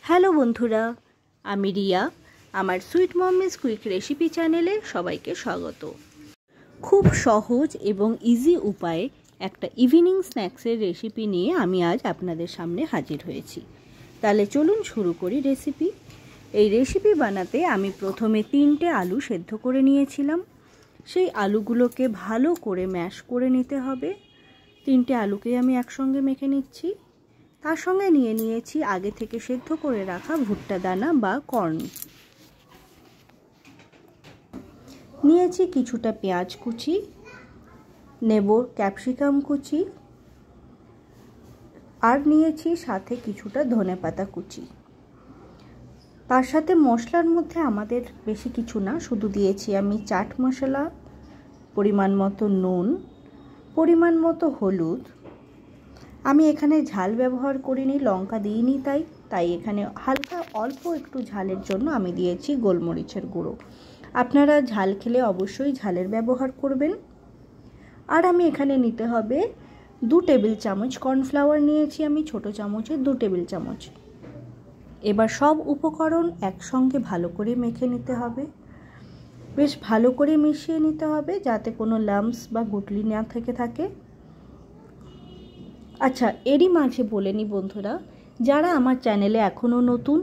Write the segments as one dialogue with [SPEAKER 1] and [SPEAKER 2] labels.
[SPEAKER 1] Hello বন্ধুরা, আমি রিয়া। আমার সুইট মমিস কুইক রেসিপি চ্যানেলে সবাইকে স্বাগত। খুব সহজ এবং ইজি উপায়ে একটা ইভিনিং স্ন্যাক্সের রেসিপি নিয়ে আমি আজ আপনাদের সামনে হাজির হয়েছি। তাহলে চলুন শুরু করি রেসিপি। এই রেসিপি বানাতে আমি প্রথমে 3টে আলু সেদ্ধ করে নিয়েছিলাম। সেই আলুগুলোকে ভালো করে ম্যাশ করে নিতে হবে। 3টে আলুকে আমি একসঙ্গে মেখে নিচ্ছি। তার সঙ্গে নিয়ে নিয়েছি আগে থেকে সেদ্ধ করে রাখা ভুট্টা দানা বা কর্ন। নিয়েছি কিছুটা পেঁয়াজ কুচি, নেব ক্যাপসিকাম কুচি, আর নিয়েছি সাথে কিছুটা ধনেপাতা কুচি। তার সাথে মশলার মধ্যে আমাদের বেশি কিছু না, শুধু দিয়েছি আমি চাট মশলা, পরিমাণ মতো নুন, পরিমাণ মতো হলুদ। আমি এখানে ঝাল ব্যবহার করিনি, লঙ্কা দিইনি, তাই এখানে হালকা অল্প একটু ঝালের জন্য আমি দিয়েছি গোলমরিচের গুঁড়ো। আপনারা ঝাল খেলে অবশ্যই ঝালের ব্যবহার করবেন। আর আমি এখানে নিতে হবে 2 টেবিল চামচ কর্নফ্লাওয়ার নিয়েছি আমি, ছোট চামচের 2 টেবিল চামচ। এবার সব উপকরণ একসঙ্গে ভালো করে মেখে নিতে হবে। বেশ ভালো করে মিশিয়ে নিতে হবে যাতে কোনো লাম্পস বা গুটলি না থেকে থাকে। আচ্ছা, এরই মাঝে বলে নিই বন্ধুরা, যারা আমার চ্যানেলে এখনও নতুন,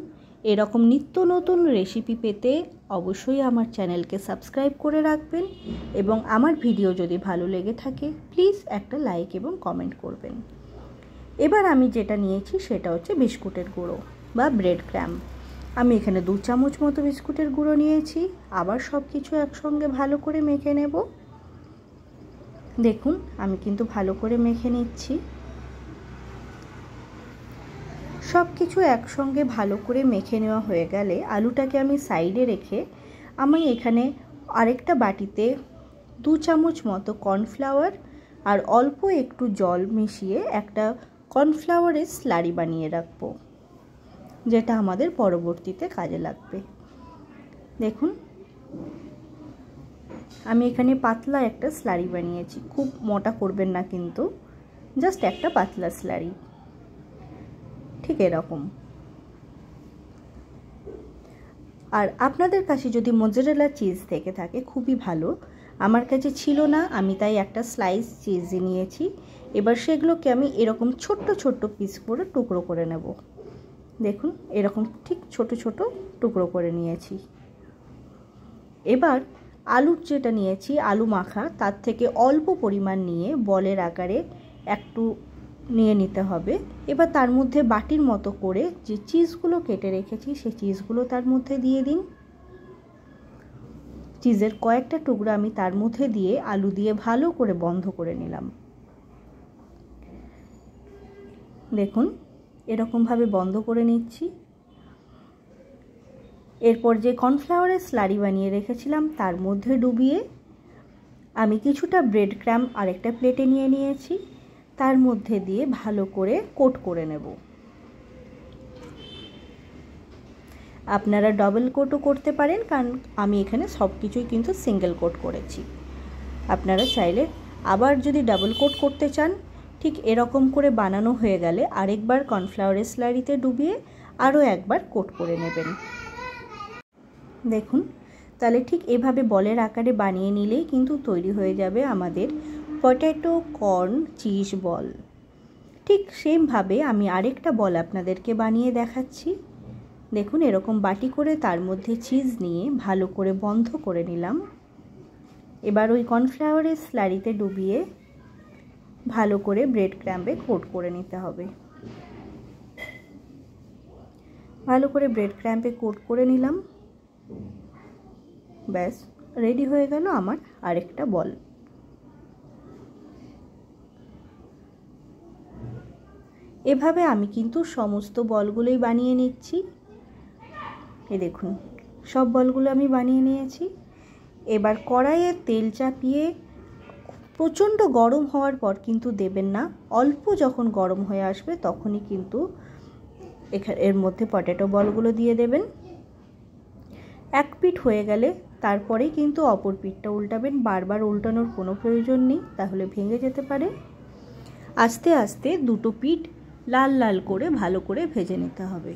[SPEAKER 1] এরকম নিত্য নতুন রেসিপি পেতে অবশ্যই আমার চ্যানেলকে সাবস্ক্রাইব করে রাখবেন এবং আমার ভিডিও যদি ভালো লেগে থাকে প্লিজ একটা লাইক এবং কমেন্ট করবেন। এবার আমি যেটা নিয়েছি সেটা হচ্ছে বিস্কুটের গুঁড়ো বা ব্রেড ক্রাম্ব। আমি এখানে 2 চামচ মতো বিস্কুটের গুঁড়ো নিয়েছি। আবার সব কিছু একসঙ্গে ভালো করে মেখে নেব। দেখুন, আমি কিন্তু ভালো করে মেখে নিচ্ছি। সব কিছু একসঙ্গে ভালো করে মেখে নেওয়া হয়ে গেলে আলুটাকে আমি সাইডে রেখে আমি এখানে আরেকটা বাটিতে 2 চামচ মতো কর্নফ্লাওয়ার আর অল্প একটু জল মিশিয়ে একটা কর্নফ্লাওয়ারের স্লারি বানিয়ে রাখবো, যেটা আমাদের পরবর্তীতে কাজে লাগবে। দেখুন, আমি এখানে পাতলা একটা স্লারি বানিয়েছি, খুব মোটা করবেন না কিন্তু, জাস্ট একটা পাতলা স্লারি, ঠিক এরকম। আর আপনাদের কাছে যদি মোজারেলা চিজ থেকে থাকে খুবই ভালো, আমার কাছে ছিল না, আমি তাই একটা স্লাইস চিজ নিয়েছি। এবার সেগুলোকে আমি এরকম ছোট্ট ছোট্ট পিস করে টুকরো করে নেব। দেখুন, এরকম ঠিক ছোট ছোট টুকরো করে নিয়েছি। এবার আলুর যেটা নিয়েছি আলু মাখা, তার থেকে অল্প পরিমাণ নিয়ে বলের আকারে একটু নিয়ে নিতে হবে। এবার তার মধ্যে বাটির মতো করে যে চিজগুলো কেটে রেখেছি সেই চিজগুলো তার মধ্যে দিয়ে দিন। চিজের কয়েকটা টুকরো আমি তার মধ্যে দিয়ে আলু দিয়ে ভালো করে বন্ধ করে নিলাম। দেখুন, এরকমভাবে বন্ধ করে নিচ্ছি। এরপর যে কর্নফ্লাওয়ারের স্লারি বানিয়ে রেখেছিলাম তার মধ্যে ডুবিয়ে আমি কিছুটা ব্রেড ক্রাম্ব আরেকটা প্লেটে নিয়ে নিয়েছি, তার মধ্যে দিয়ে ভালো করে কোট করে নেব। আপনারা ডাবল কোটও করতে পারেন, কারণ আমি এখানে সব কিছুই কিন্তু সিঙ্গেল কোট করেছি। আপনারা চাইলে আবার যদি ডাবল কোট করতে চান, ঠিক এরকম করে বানানো হয়ে গেলে আরেকবার কর্নফ্লাওয়ারের স্লারিতে ডুবিয়ে আরও একবার কোট করে নেবেন। দেখুন, তাহলে ঠিক এভাবে বলের আকারে বানিয়ে নিলেই কিন্তু তৈরি হয়ে যাবে আমাদের পটেটো কর্ন চিজ বল। ঠিক সেমভাবে আমি আরেকটা বল আপনাদেরকে বানিয়ে দেখাচ্ছি। দেখুন, এরকম বাটি করে তার মধ্যে চিজ নিয়ে ভালো করে বন্ধ করে নিলাম। এবার ওই কর্নফ্লাওয়ারের স্লারিতে ডুবিয়ে ভালো করে ব্রেড ক্রাম্বে কোট করে নিতে হবে। ভালো করে ব্রেড ক্রাম্বে কোট করে নিলাম। ব্যাস, রেডি হয়ে গেল আমার আরেকটা বল। এভাবে আমি কিন্তু সমস্ত বলগুলোই বানিয়ে নিচ্ছি। এই দেখুন, সব বলগুলো আমি বানিয়ে নিয়েছি। এবার কড়াইয়ে তেল চাপিয়ে প্রচণ্ড গরম হওয়ার পর কিন্তু দেবেন না, অল্প যখন গরম হয়ে আসবে তখনই কিন্তু এর মধ্যে পটেটো বলগুলো দিয়ে দেবেন। এক পিঠ হয়ে গেলে তারপরেই কিন্তু অপর পিঠটা উল্টাবেন। বারবার উল্টানোর কোনো প্রয়োজন নেই, তাহলে ভেঙে যেতে পারে। আস্তে আস্তে দুটো পিঠ লাল লাল করে ভালো করে ভেজে নিতে হবে।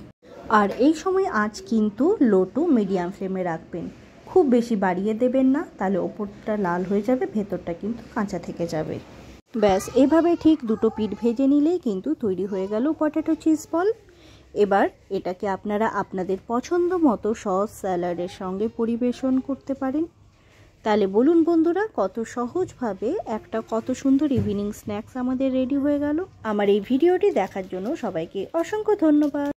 [SPEAKER 1] আর এই সময় আঁচ কিন্তু লো টু মিডিয়াম ফ্লেমে রাখবেন, খুব বেশি বাড়িয়ে দেবেন না, তাহলে ওপরটা লাল হয়ে যাবে, ভেতরটা কিন্তু কাঁচা থেকে যাবে। ব্যাস এভাবে ঠিক দুটো পিঠ ভেজে নিলেই কিন্তু তৈরি হয়ে গেল পটেটো চিজ বল। এবার এটাকে আপনারা আপনাদের পছন্দ মতো সস স্যালাডের সঙ্গে পরিবেশন করতে পারেন। তাহলে বলুন বন্ধুরা, কত সহজভাবে একটা কত সুন্দর ইভিনিং স্ন্যাক্স আমাদের রেডি হয়ে গেল। আমার এই ভিডিওটি দেখার জন্য সবাইকে অসংখ্য ধন্যবাদ।